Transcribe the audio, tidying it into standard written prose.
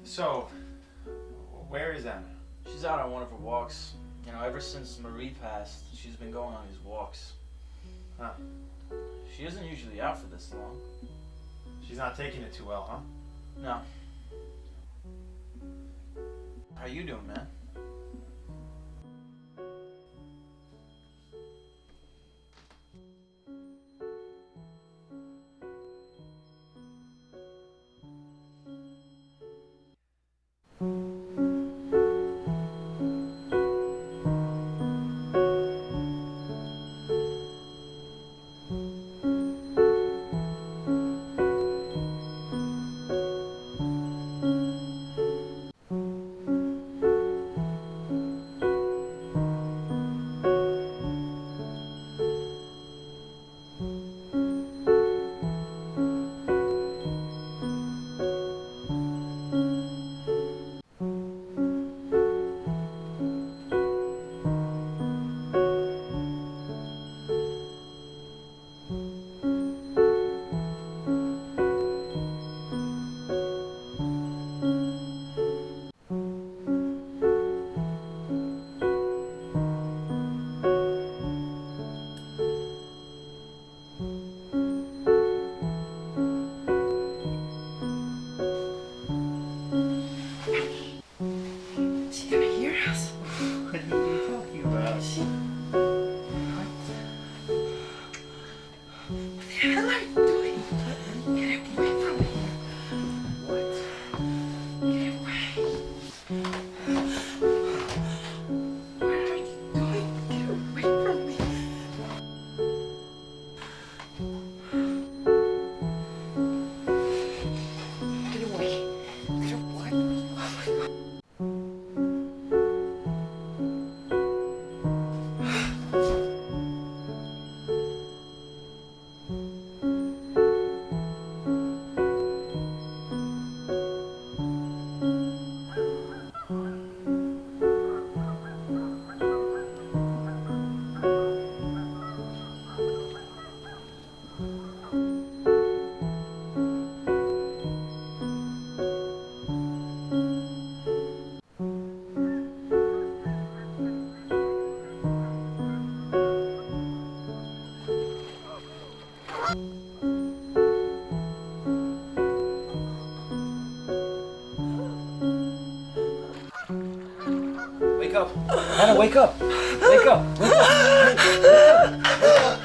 So, where is Anna? She's out on one of her walks. You know, ever since Marie passed, she's been going on these walks. Huh. She isn't usually out for this long. She's not taking it too well, huh? No. How you doing, man? Wake up! Anna, wake up! Wake up! Wake up! Wake up!